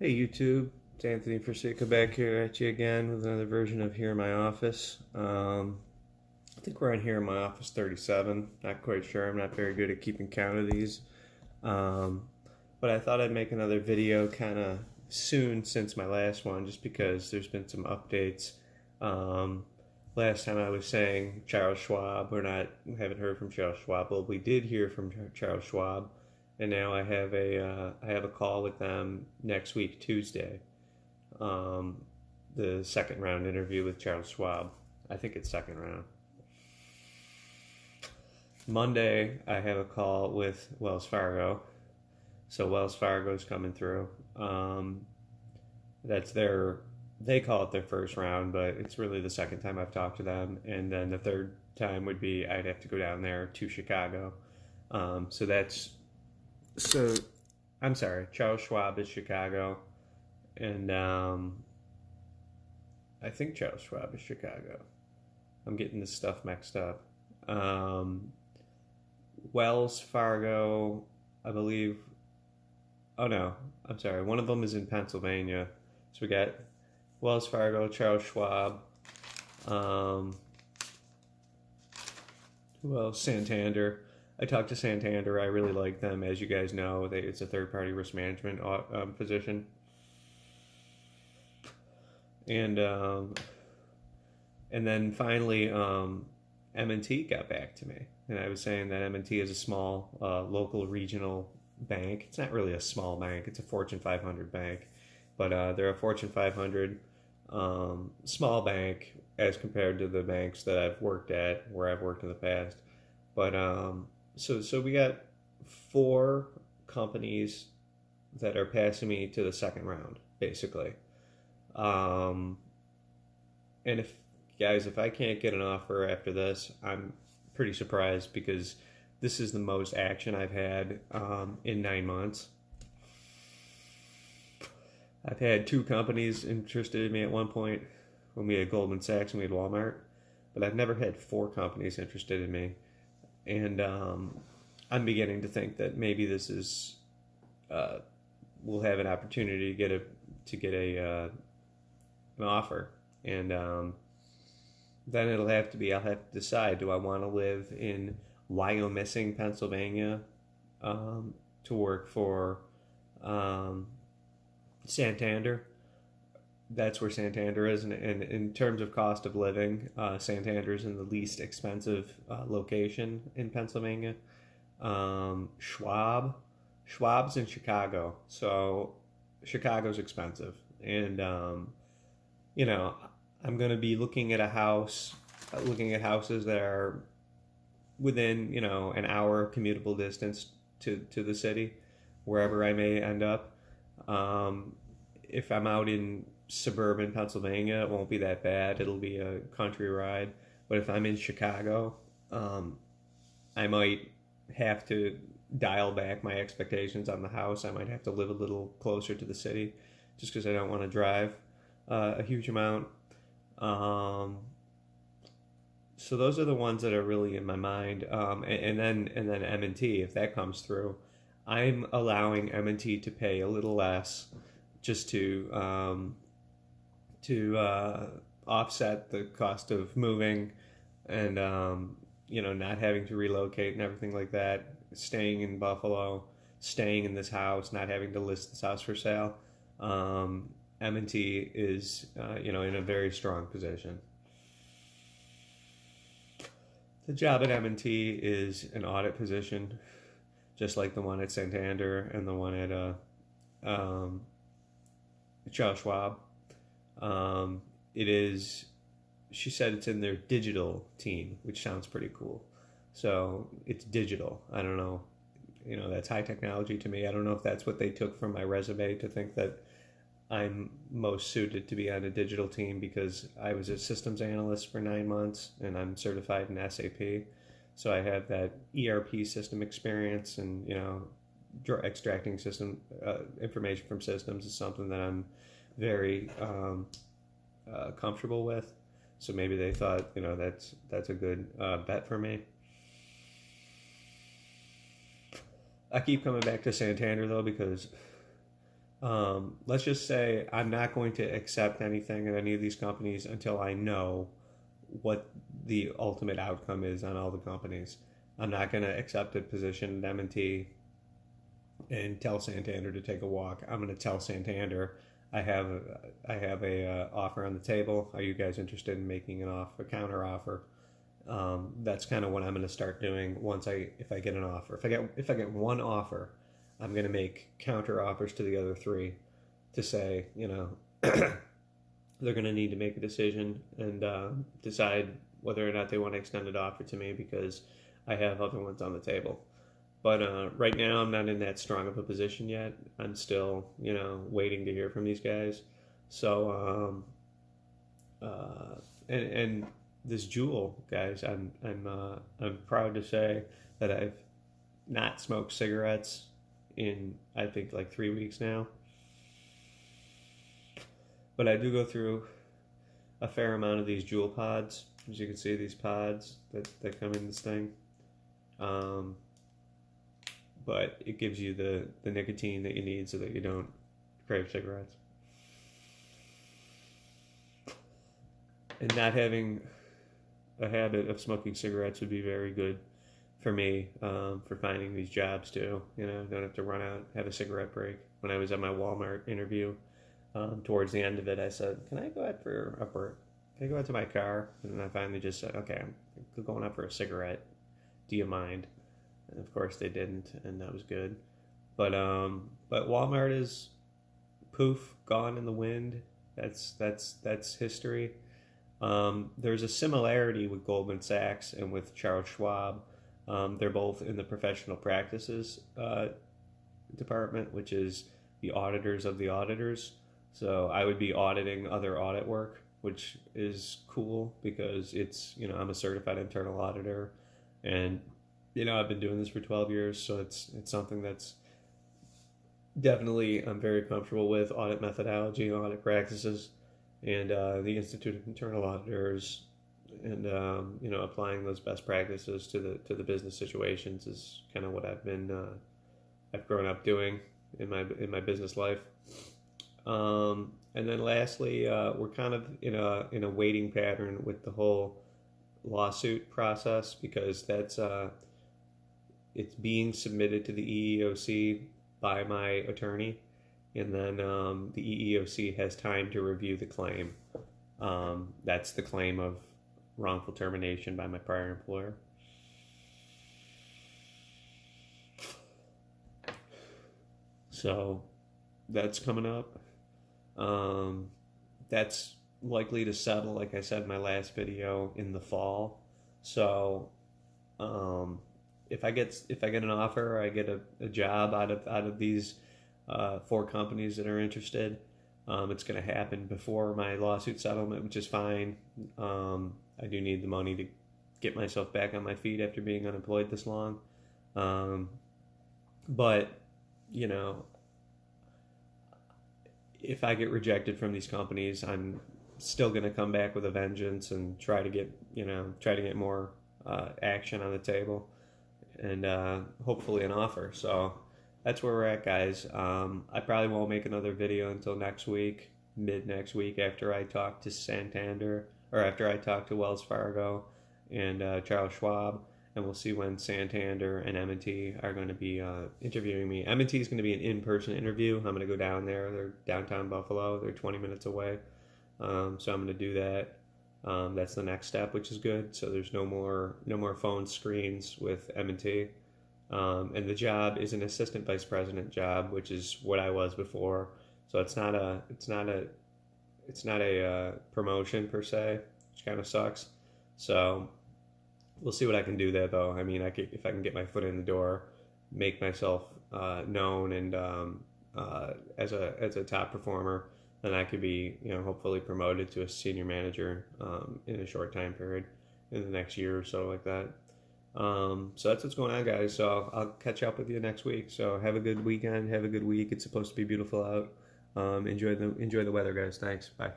Hey YouTube, it's Anthony Forsica back here at you again with another version of Here in My Office. I think we're on Here in My Office 37. Not quite sure. I'm not very good at keeping count of these. Um, but I thought I'd make another video kind of soon since my last one, just because there's been some updates. Um, Last time I was saying Charles Schwab. We haven't heard from Charles Schwab. Well, we did hear from Charles Schwab, and now I have a call with them next week, Tuesday. Um, the second round interview with Charles Schwab. I think it's second round. Monday, I have a call with Wells Fargo. So Wells Fargo's coming through. That's they call it their first round, but it's really the second time I've talked to them. And then the third time would be I'd have to go down there to Chicago. So that's, so I'm sorry, Charles Schwab is Chicago. And I think Charles Schwab is Chicago. I'm getting this stuff mixed up. Wells Fargo, I believe. Oh no, I'm sorry. One of them is in Pennsylvania. So we got Wells Fargo, Charles Schwab. Who else? Santander. I talked to Santander. I really like them. As you guys know, it's a third-party risk management position. And then finally, M&T got back to me. And I was saying that M&T is a small local regional bank. It's not really a small bank. It's a Fortune 500 bank. But they're a Fortune 500 small bank as compared to the banks that I've worked at, where I've worked in the past. But so we got 4 companies that are passing me to the second round, basically. And if I can't get an offer after this, I'm pretty surprised, because this is the most action I've had in 9 months. I've had 2 companies interested in me at one point, when we had Goldman Sachs and we had Walmart, but I've never had 4 companies interested in me. And I'm beginning to think that maybe this is we'll have an opportunity to get an offer, and then I'll have to decide: do I want to live in Wyomissing, Pennsylvania, to work for Santander? That's where Santander is, and in terms of cost of living, Santander is in the least expensive location in Pennsylvania. Schwab's in Chicago, so Chicago's expensive, and I'm going to be looking at houses that are within an hour commutable distance to the city, wherever I may end up. If I'm out in suburban Pennsylvania, it won't be that bad. It'll be a country ride. But if I'm in Chicago, I might have to dial back my expectations on the house. I might have to live a little closer to the city, just because I don't want to drive a huge amount. So those are the ones that are really in my mind. And then M&T, if that comes through, I'm allowing M&T to pay a little less, just to offset the cost of moving, and not having to relocate and everything like that. Staying in Buffalo, staying in this house, not having to list this house for sale. M&T is in a very strong position. The job at M&T is an audit position, just like the one at Santander and the one at Charles Schwab. It is, she said it's in their digital team, which sounds pretty cool. So it's digital. I don't know. That's high technology to me. I don't know if that's what they took from my resume to think that I'm most suited to be on a digital team, because I was a systems analyst for 9 months and I'm certified in SAP. So I have that ERP system experience, and extracting system information from systems is something that I'm very comfortable with. So maybe they thought that's a good bet for me. I keep coming back to Santander though, because let's just say I'm not going to accept anything at any of these companies until I know what the ultimate outcome is on all the companies. I'm not going to accept a position at M&T and tell Santander to take a walk. I'm going to tell Santander I have a offer on the table. Are you guys interested in making a counter offer? That's kind of what I'm going to start doing if I get an offer. If I get one offer, I'm going to make counter offers to the other three to say, they're going to need to make a decision and decide whether or not they want to extend an offer to me because I have other ones on the table. But right now, I'm not in that strong of a position yet. I'm still, waiting to hear from these guys. So, and this Juul, guys, I'm proud to say that I've not smoked cigarettes in, I think, like 3 weeks now. But I do go through a fair amount of these Juul pods. As you can see, these pods that come in this thing. But it gives you the nicotine that you need so that you don't crave cigarettes. And not having a habit of smoking cigarettes would be very good for me, for finding these jobs too. Don't have to run out, have a cigarette break. When I was at my Walmart interview, towards the end of it, I said, "Can I go out for a break? Can I go out to my car?" And I finally just said, "Okay, I'm going out for a cigarette. Do you mind?" And of course they didn't, and that was good. But Walmart is poof, gone in the wind. That's history. There's a similarity with Goldman Sachs and with Charles Schwab. They're both in the professional practices department, which is the auditors of the auditors. So I would be auditing other audit work, which is cool because it's, I'm a certified internal auditor, and I've been doing this for 12 years, so it's something that's definitely I'm very comfortable with, audit methodology, audit practices, and the Institute of Internal Auditors, and applying those best practices to the business situations is kind of what I've grown up doing in my business life. And then lastly, we're kind of in a waiting pattern with the whole lawsuit process because that's it's being submitted to the EEOC by my attorney, and then the EEOC has time to review the claim. That's the claim of wrongful termination by my prior employer. So that's coming up. That's likely to settle, like I said in my last video, in the fall. So if I get an offer, I get a job out of these 4 companies that are interested, it's going to happen before my lawsuit settlement, which is fine. I do need the money to get myself back on my feet after being unemployed this long. But if I get rejected from these companies, I'm still going to come back with a vengeance and try to get more action on the table, and hopefully an offer. So that's where we're at, guys. I probably won't make another video until next week, mid next week, after I talk to Santander, or after I talk to Wells Fargo and Charles Schwab, and we'll see when Santander and M&T are going to be interviewing me. M&T is going to be an in-person interview. I'm going to go down there. They're downtown Buffalo. They're 20 minutes away. So I'm going to do that. That's the next step, which is good. So there's no more phone screens with M&T. And the job is an assistant vice president job, which is what I was before. So it's not a promotion per se, which kind of sucks. So we'll see what I can do there, though. I mean, if I can get my foot in the door, make myself known, and as a top performer, then I could be, hopefully promoted to a senior manager in a short time period in the next year or so, like that. So that's what's going on, guys. So I'll catch up with you next week. So have a good weekend. Have a good week. It's supposed to be beautiful out. Enjoy the weather, guys. Thanks. Bye.